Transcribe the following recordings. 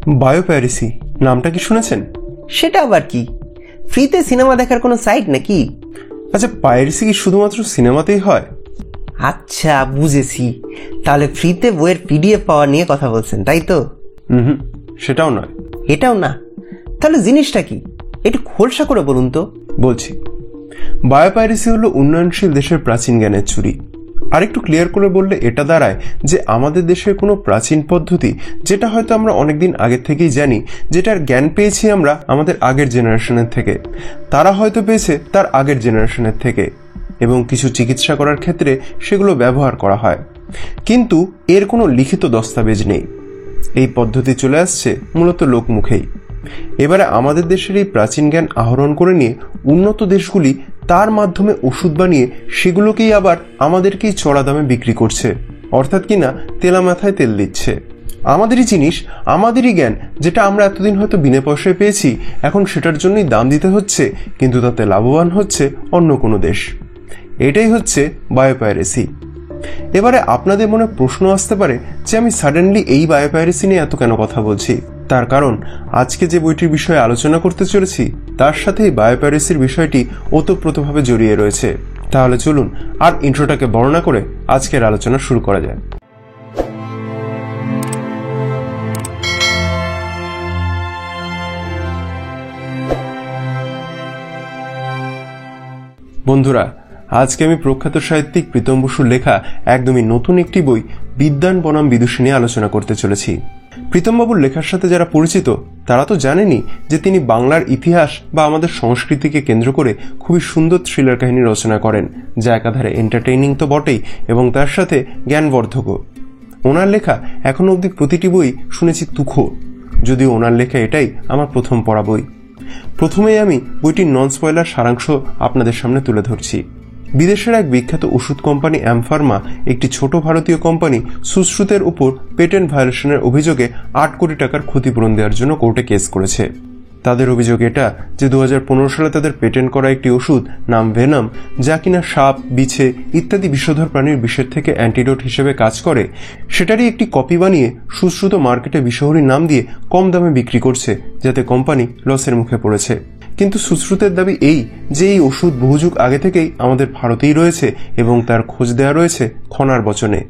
বায়োপ্যারিসি নামটা কি শুনেছেন? সেটা আবার কি? ফ্রিতে সিনেমা দেখার কোনো সাইট নাকি? আচ্ছা, পাইরেসি কি শুধুমাত্র সিনেমাতেই হয়? আচ্ছা, বুঝেছি। তাহলে ফ্রিতে বইয়ের পিডিএফ পাওয়া নিয়ে কথা বলছেন, তাই তো? সেটাও নয়। এটাও না? তাহলে জিনিসটা কি, একটু খোলসা করে বলুন তো। বলছি, বায়োপাইরেসি হলো উন্নয়নশীল দেশের প্রাচীন জ্ঞানের চুরি। আর একটু ক্লিয়ার করে বললে এটা দাঁড়ায় যে আমাদের দেশের কোনো প্রাচীন পদ্ধতি, যেটা হয়তো আমরা অনেকদিন আগের থেকেই জানি, যেটার জ্ঞান পেয়েছি আমরা আমাদের আগের জেনারেশনের থেকে, তারা হয়তো পেয়েছে তার আগের জেনারেশনের থেকে, এবং কিছু চিকিৎসা করার ক্ষেত্রে সেগুলো ব্যবহার করা হয়, কিন্তু এর কোনো লিখিত দস্তাবেজ নেই। এই পদ্ধতি চলে আসছে মূলত লোকমুখেই। এবারে আমাদের দেশের এই প্রাচীন জ্ঞান আহরণ করে নিয়ে উন্নত দেশগুলি তার মাধ্যমে ওষুধ বানিয়ে সেগুলোকেই আবার আমাদেরকেই চড়া দামে বিক্রি করছে, অর্থাৎ কিনা তেলা মাথায় তেল দিচ্ছে। আমাদেরই জিনিস, আমাদেরই জ্ঞান, যেটা আমরা এতদিন হয়তো বিনা পয়সায় পেয়েছি, এখন সেটার জন্যই দাম দিতে হচ্ছে, কিন্তু তাতে লাভবান হচ্ছে অন্য কোনো দেশ। এটাই হচ্ছে বায়োপাইরেসি। এবারে আপনাদের মনে প্রশ্ন আসতে পারে যে আমি সাডেনলি এই বায়োপাইরেসি নিয়ে এত কেন কথা বলছি। তার কারণ আজকে যে বইটির বিষয়ে আলোচনা করতে চলেছি তার সাথে বায়োপাইরেসির বিষয়টি ওতপ্রোতভাবে জড়িয়ে রয়েছে। তাহলে চলুন আর ইন্ট্রোটাকে বর্ণনা করে আজকের আলোচনা শুরু করা যায়। বন্ধুরা, আজকে আমি প্রখ্যাত সাহিত্যিক প্রীতম বসুর লেখা একদমই নতুন একটি বই বিদ্যান বনাম বিদুষী নিয়ে আলোচনা করতে চলেছি। প্রীতমবাবুর লেখার সাথে যারা পরিচিত তারা তো জানেনই যে তিনি বাংলার ইতিহাস বা আমাদের সংস্কৃতিকে কেন্দ্র করে খুবই সুন্দর থ্রিলার কাহিনী রচনা করেন, যা একাধারে এন্টারটেইনিং তো বটেই এবং তার সাথে জ্ঞানবর্ধকও। ওনার লেখা এখনো অবধি প্রতিটি বই শুনেছি তুখো, যদিও ওনার লেখা এটাই আমার প্রথম পড়া বই। প্রথমেই আমি বইটির নন স্পয়লার সারাংশ আপনাদের সামনে তুলে ধরছি। বিদেশের এক বিখ্যাত ওষুধ কোম্পানি অ্যামফার্মা একটি ছোট ভারতীয় কোম্পানি সুশ্রুতের উপর পেটেন্ট ভায়োলেশনের অভিযোগে 8 কোটি টাকার ক্ষতিপূরণ দেওয়ার জন্য কোর্টে কেস করেছে। তাদের অভিযোগ এটা যে 2015 সালে তাদের পেটেন্ট করা একটি ওষুধ নাম ভেনাম, যা কিনা সাপ, বিছে ইত্যাদি বিষধর প্রাণীর বিষের থেকে অ্যান্টিডোট হিসেবে কাজ করে, সেটারই একটি কপি বানিয়ে সুশ্রুত মার্কেটে বিষহরীর নাম দিয়ে কম দামে বিক্রি করছে, যাতে কোম্পানি লসের মুখে পড়েছে। কিন্তু সুশ্রুতের দাবি এই যে এই ওষুধ বহুযুগ আগে থেকেই আমাদের ভারতেই রয়েছে এবং তার খোঁজ দেওয়া রয়েছে খনার বচনে।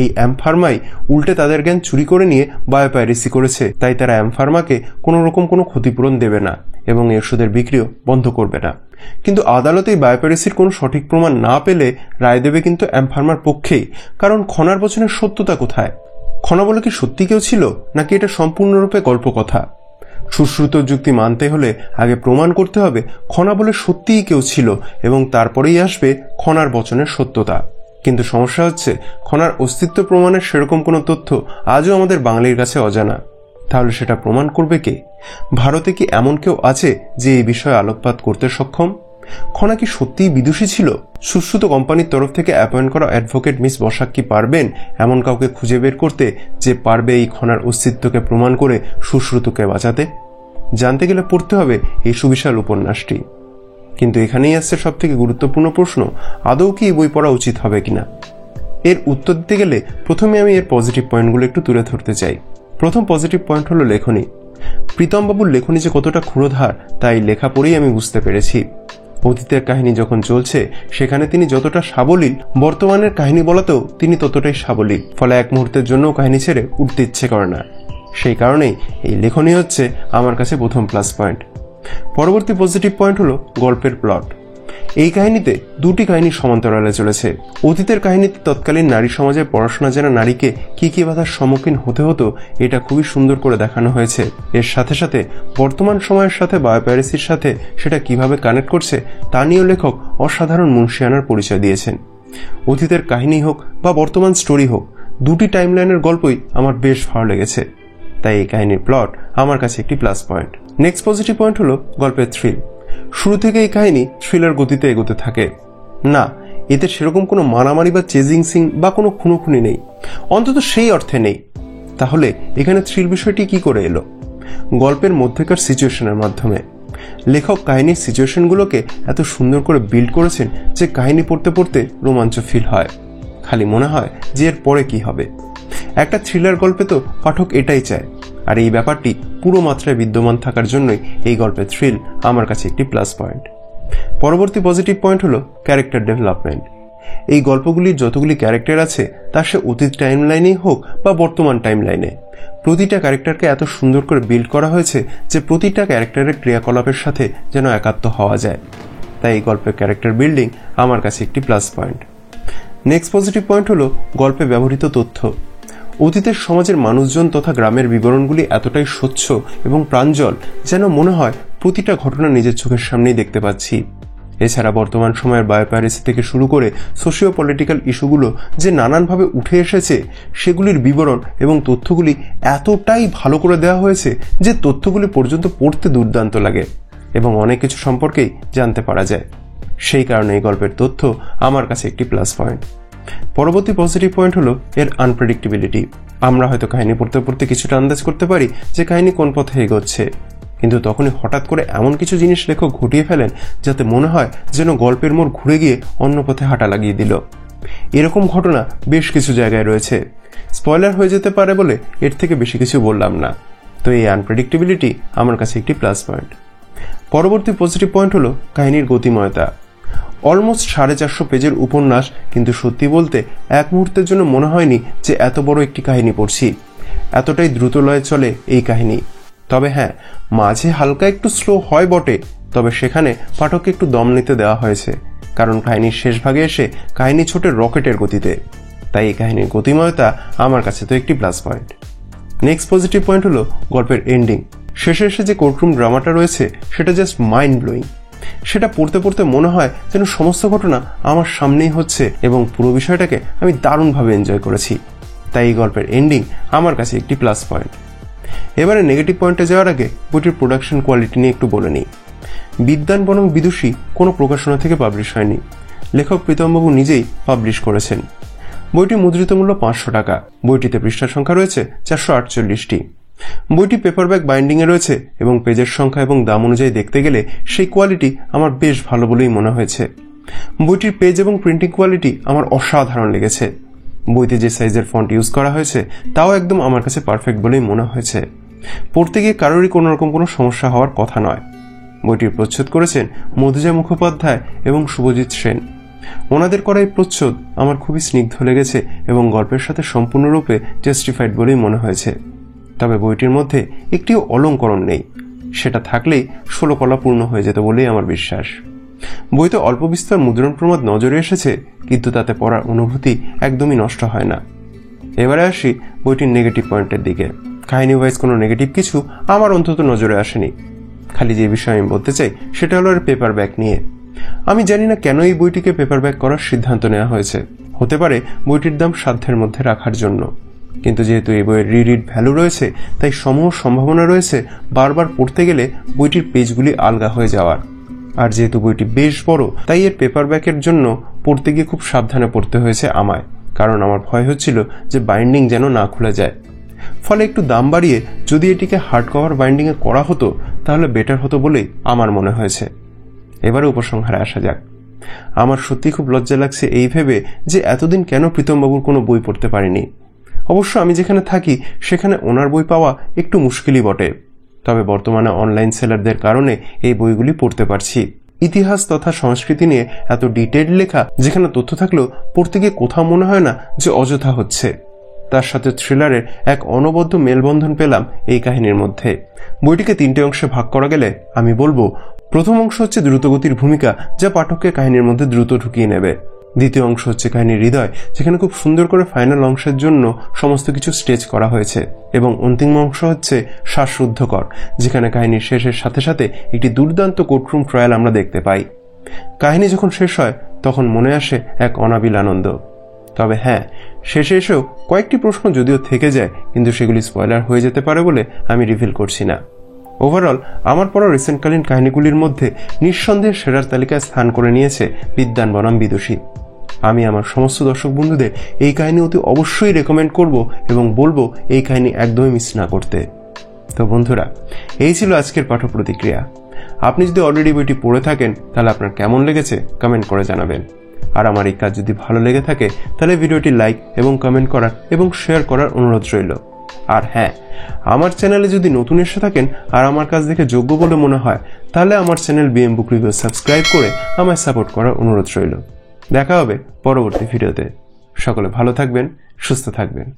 এই অ্যামফার্মাই উল্টে তাদের জ্ঞান চুরি করে নিয়ে বায়োপাইরেসি করেছে, তাই তারা অ্যামফার্মাকে কোনো রকম কোনো ক্ষতিপূরণ দেবে না এবং এই ওষুধের বিক্রিও বন্ধ করবে না। কিন্তু আদালতে এই বায়োপাইরেসির কোনো সঠিক প্রমাণ না পেলে রায় দেবে কিন্তু অ্যামফার্মার পক্ষেই, কারণ খনার বচনের সত্যতা কোথায়? খনা বলে কি সত্যি কেউ ছিল, নাকি এটা সম্পূর্ণরূপে গল্পকথা? সুশ্রুত যুক্তি মানতে হলে আগে প্রমাণ করতে হবে খনা বলে সত্যিই কেউ ছিল এবং তারপরেই আসবে খনার বচনের সত্যতা। কিন্তু সমস্যা হচ্ছে খনার অস্তিত্ব প্রমাণের সেরকম কোনো তথ্য আজও আমাদের বাঙালির কাছে অজানা। তাহলে সেটা প্রমাণ করবে কে? ভারতে কি এমন কেউ আছে যে এই বিষয়ে আলোকপাত করতে সক্ষম? খনা কি সত্যিই বিদুষী ছিল? সুশ্রুত কোম্পানির তরফ থেকে অ্যাপয়েন্ট করা অ্যাডভোকেট মিস বসাক কি পারবেন এমন কাউকে খুঁজে বের করতে যে পারবে এই খনার অস্তিত্বকে প্রমাণ করে সুশ্রুতকে বাঁচাতে? জানতে গেলে পড়তে হবে এই সুবিশাল উপন্যাসটি। কিন্তু এখানেই আসছে সব থেকে গুরুত্বপূর্ণ প্রশ্ন, আদৌ কি এই বই পড়া উচিত হবে কিনা? এর উত্তর দিতে গেলে প্রথমে আমি এর পজিটিভ পয়েন্টগুলো একটু তুলে ধরতে চাই। প্রথম পজিটিভ পয়েন্ট হলো লেখনী। প্রীতমবাবুর লেখনী যে কতটা ক্ষুরধার তাই লেখা পড়েই আমি বুঝতে পেরেছি। অতীতের কাহিনী যখন চলছে সেখানে তিনি যতটা সাবলীল, বর্তমানের কাহিনী বলাতেও তিনি ততটাই সাবলীল, ফলে এক মুহূর্তের জন্য কাহিনী ছেড়ে উঠতে ইচ্ছে করে না। সেই কারণেই এই লেখনী হচ্ছে আমার কাছে প্রথম প্লাস পয়েন্ট। পরবর্তী পজিটিভ পয়েন্ট হলো গল্পের প্লট। এই কাহিনীতে দুটি কাহিনী সমান্তরালে চলেছে। অতীতের কাহিনীতে তৎকালীন নারী সমাজে পড়াশোনা জানা নারীকে কি কি বাধার সম্মুখীন হতে হতো এটা খুবই সুন্দর করে দেখানো হয়েছে। এর সাথে সাথে বর্তমান সময়ের সাথে বায়োপ্যারিসির সাথে সেটা কিভাবে কানেক্ট করছে তা নিয়েও লেখক অসাধারণ মুন্সিয়ানার পরিচয় দিয়েছেন। অতীতের কাহিনী হোক বা বর্তমান স্টোরি হোক, দুটি টাইমলাইনের গল্পই আমার বেশ ভালো লেগেছে, তাই এই কাহিনীর প্লট আমার কাছে একটি plus point. Next positive point হলো গল্পের থ্রিল। শুরু থেকে এই কাহিনী থ্রিলার গতিতে এগোতে থাকে। না, এতে সেরকম কোনো মারামারি বা চেজিং সিন বা কোনো খুনোখুনি নেই, অন্তত সেই অর্থে নেই। তাহলে এখানে থ্রিল বিষয়টি কি করে এলো? গল্পের মধ্যেকার সিচুয়েশনের মাধ্যমে। লেখক কাহিনীর সিচুয়েশনগুলোকে এত সুন্দর করে বিল্ড করেছেন যে কাহিনী পড়তে পড়তে রোমাঞ্চ ফিল হয়, খালি মনে হয় যে এর পরে কি হবে। একটা থ্রিলার গল্পে তো পাঠক এটাই চায়, আর এই ব্যাপারটি পুরো মাত্রায় বিদ্যমান থাকার জন্যই এই গল্পের থ্রিল আমার কাছে একটি প্লাস পয়েন্ট। পরবর্তী পজিটিভ পয়েন্ট হলো ক্যারেক্টার ডেভেলপমেন্ট। এই গল্পগুলির যতগুলি ক্যারেক্টার আছে তা সে অতীত টাইম লাইনেই হোক বা বর্তমান টাইম লাইনে, প্রতিটা ক্যারেক্টারকে এত সুন্দর করে বিল্ড করা হয়েছে যে প্রতিটা ক্যারেক্টারের ক্রিয়াকলাপের সাথে যেন একাত্ম হওয়া যায়। তাই এই গল্পের ক্যারেক্টার বিল্ডিং আমার কাছে একটি plus point. Next positive point হলো গল্পে ব্যবহৃত তথ্য। অতীতের সমাজের মানুষজন তথা গ্রামের বিবরণগুলি এতটাই স্বচ্ছ এবং প্রাঞ্জল যেন মনে হয় প্রতিটা ঘটনা নিজের চোখের সামনেই দেখতে পাচ্ছি। এছাড়া বর্তমান সময়ের বায়োপাইরেসি থেকে শুরু করে সোশিও পলিটিক্যাল ইস্যুগুলো যে নানানভাবে উঠে এসেছে সেগুলির বিবরণ এবং তথ্যগুলি এতটাই ভালো করে দেওয়া হয়েছে যে তথ্যগুলি পর্যন্ত পড়তে দুর্দান্ত লাগে এবং অনেক কিছু সম্পর্কেই জানতে পারা যায়। সেই কারণে এই গল্পের তথ্য আমার কাছে একটি প্লাস পয়েন্ট। পরবর্তী পজিটিভ পয়েন্ট হলো এর আনপ্রেডিক্টেবিলিটি। আমরা হয়তো কাহিনী পড়তে পড়তে কিছুটা আন্দাজ করতে পারি যে কাহিনী কোন পথে এগোচ্ছে, কিন্তু তখনই হঠাৎ করে এমন কিছু জিনিস লেখক ঘটিয়ে ফেলেন যাতে মনে হয় যেন গল্পের মোড় ঘুরে গিয়ে অন্য পথে হাঁটা লাগিয়ে দিল। এরকম ঘটনা বেশ কিছু জায়গায় রয়েছে। স্পয়লার হয়ে যেতে পারে বলে এর থেকে বেশি কিছু বললাম না। তো এই আনপ্রেডিক্টেবিলিটি আমার কাছে একটি প্লাস পয়েন্ট। পরবর্তী পজিটিভ পয়েন্ট হলো কাহিনীর গতিময়তা। অলমোস্ট 450 পেজের উপন্যাস, কিন্তু সত্যি বলতে এক মুহূর্তের জন্য মনে হয়নি যে এত বড় একটি কাহিনী পড়ছি। এতটাই দ্রুত লয়ে চলে এই কাহিনী। তবে হ্যাঁ, মাঝে হালকা একটু স্লো হয় বটে, তবে সেখানে পাঠককে একটু দম নিতে দেওয়া হয়েছে, কারণ কাহিনীর শেষ ভাগে এসে কাহিনী ছোটে রকেটের গতিতে। তাই এই কাহিনীর গতিময়তা আমার কাছে তো একটি plus point. Next positive point হলো গল্পের এন্ডিং। শেষে এসে যে কোর্টরুম ড্রামাটা রয়েছে সেটা জাস্ট মাইন্ড ব্লোয়িং। সেটা পড়তে পড়তে মনে হয় যেন সমস্ত ঘটনা আমার সামনেই হচ্ছে এবং পুরো বিষয়টাকে আমি দারুণভাবে এনজয় করেছি। তাই এই গল্পের এন্ডিং আমার কাছে একটি প্লাস পয়েন্ট। এবারে নেগেটিভ পয়েন্টে যাওয়ার আগে বইটির প্রোডাকশন কোয়ালিটি নিয়ে একটু বলে নিই। বিদ্যান বনাম বিদুষী কোনো প্রকাশনা থেকে পাবলিশ হয়নি, লেখক প্রীতমবাবু নিজেই পাবলিশ করেছেন। বইটির মুদ্রিত মূল্য 500 টাকা। বইটিতে পৃষ্ঠার সংখ্যা রয়েছে 448টি। বইটি পেপারব্যাক বাইন্ডিংয়ে রয়েছে এবং পেজের সংখ্যা এবং দাম অনুযায়ী দেখতে গেলে সেই কোয়ালিটি আমার বেশ ভালো বলেই মনে হয়েছে। বইটির পেজ এবং প্রিন্টিং কোয়ালিটি আমার অসাধারণ লেগেছে। বইতে যে সাইজের ফন্ট ইউজ করা হয়েছে তাও একদম আমার কাছে পারফেক্ট বলেই মনে হয়েছে। পড়তে গিয়ে কারোরই কোনোরকম কোনো সমস্যা হওয়ার কথা নয়। বইটির প্রচ্ছদ করেছেন মধুজা মুখোপাধ্যায় এবং শুভজিৎ সেন। ওনাদের করা এই প্রচ্ছদ আমার খুবই স্নিগ্ধ লেগেছে এবং গল্পের সাথে সম্পূর্ণরূপে জাস্টিফাইড বলেই মনে হয়েছে। তবে বইটির মধ্যে একটিও অলংকরণ নেই, সেটা থাকলেই 16 কলা পূর্ণ হয়ে যেত বলেই আমার বিশ্বাস। বইতে অল্প বিস্তর মুদ্রণ প্রমাদ নজরে এসেছে, কিন্তু তাতে পড়ার অনুভূতি একদমই নষ্ট হয় না। এবারে আসি বইটির নেগেটিভ পয়েন্টের দিকে। কাহিনী ওয়াইজ কোনো নেগেটিভ কিছু আমার অন্তত নজরে আসেনি। খালি যে বিষয় আমি বলতে চাই সেটা হলো এর পেপার ব্যাক নিয়ে। আমি জানি না কেন এই বইটিকে পেপার ব্যাক করার সিদ্ধান্ত নেওয়া হয়েছে। হতে পারে বইটির দাম সাধ্যের মধ্যে রাখার জন্য, কিন্তু যেহেতু এই বইয়ের রিড ভ্যালু রয়েছে তাই সমূহ সম্ভাবনা রয়েছে বারবার পড়তে গেলে বইটির পেজগুলি আলগা হয়ে যাওয়ার। আর যেহেতু বইটি বেশ বড় তাই এর পেপার ব্যাকের জন্য পড়তে গিয়ে খুব সাবধানে পড়তে হয়েছে আমায়, কারণ আমার ভয় হচ্ছিল যে বাইন্ডিং যেন না খুলে যায়। ফলে একটু দাম বাড়িয়ে যদি এটিকে হার্ড কভার বাইন্ডিংয়ে করা হতো তাহলে বেটার হতো বলেই আমার মনে হয়েছে। এবারে উপসংহারে আসা যাক। আমার সত্যি খুব লজ্জা লাগছে এই ভেবে যে এতদিন কেন প্রীতমবাবুর কোনো বই পড়তে পারিনি। অবশ্য আমি যেখানে থাকি সেখানে ওনার বই পাওয়া একটু মুশকিলই বটে, তবে বর্তমানে অনলাইন সেলারদের কারণে এই বইগুলি পড়তে পারছি। ইতিহাস তথা সংস্কৃতি নিয়ে এত ডিটেইলড লেখা, যেখানে তথ্য থাকলেও পড়তে গিয়ে কোথাও মনে হয় না যে অযথা হচ্ছে। তার সাথে থ্রিলারের এক অনবদ্য মেলবন্ধন পেলাম এই কাহিনীর মধ্যে। বইটিকে 3টে অংশে ভাগ করা গেলে আমি বলবো, প্রথম অংশ হচ্ছে দ্রুতগতির ভূমিকা, যা পাঠককে কাহিনীর মধ্যে দ্রুত ঢুকিয়ে নেবে। দ্বিতীয় অংশ হচ্ছে কাহিনীর হৃদয়, যেখানে খুব সুন্দর করে ফাইনাল অংশের জন্য সমস্ত কিছু স্টেজ করা হয়েছে। এবং অন্তিম অংশ হচ্ছে শ্বাসরুদ্ধকর, যেখানে কাহিনীর শেষের সাথে সাথে একটি দুর্দান্ত কোর্টরুম ট্রায়াল আমরা দেখতে পাই। কাহিনী যখন শেষ হয় তখন মনে আসে এক অনাবিল আনন্দ। তবে হ্যাঁ, শেষে এসেও কয়েকটি প্রশ্ন যদিও থেকে যায়, কিন্তু সেগুলি স্পয়লার হয়ে যেতে পারে বলে আমি রিভিল করছি না। ওভারঅল আমার পড়া রিসেন্টকালীন কাহিনীগুলির মধ্যে নিঃসন্দেহে সেরার তালিকায় স্থান করে নিয়েছে বিদ্যান বনাম বিদুষী। আমি আমার সমস্ত দর্শক বন্ধুদের এই কাহিনী অতি অবশ্যই রেকমেন্ড করব এবং বলবো এই কাহিনী একদমই মিস না করতে। তো বন্ধুরা, এই ছিল আজকের পাঠ্য প্রতিক্রিয়া। আপনি যদি অলরেডি বইটি পড়ে থাকেন তাহলে আপনার কেমন লেগেছে কমেন্ট করে জানাবেন। আর আমার এই কাজ যদি ভালো লেগে থাকে তাহলে ভিডিওটি লাইক এবং কমেন্ট করার এবং শেয়ার করার অনুরোধ রইল। আর হ্যাঁ, আমার চ্যানেলে যদি নতুন এসে থাকেন আর আমার কাজ দেখে যোগ্য বলে মনে হয়, তাহলে আমার চ্যানেল বিএম বুক রিভিউ সাবস্ক্রাইব করে আমায় সাপোর্ট করার অনুরোধ রইল। দেখা হবে পরবর্তী ভিডিওতে। সকলে ভালো থাকবেন, সুস্থ থাকবেন।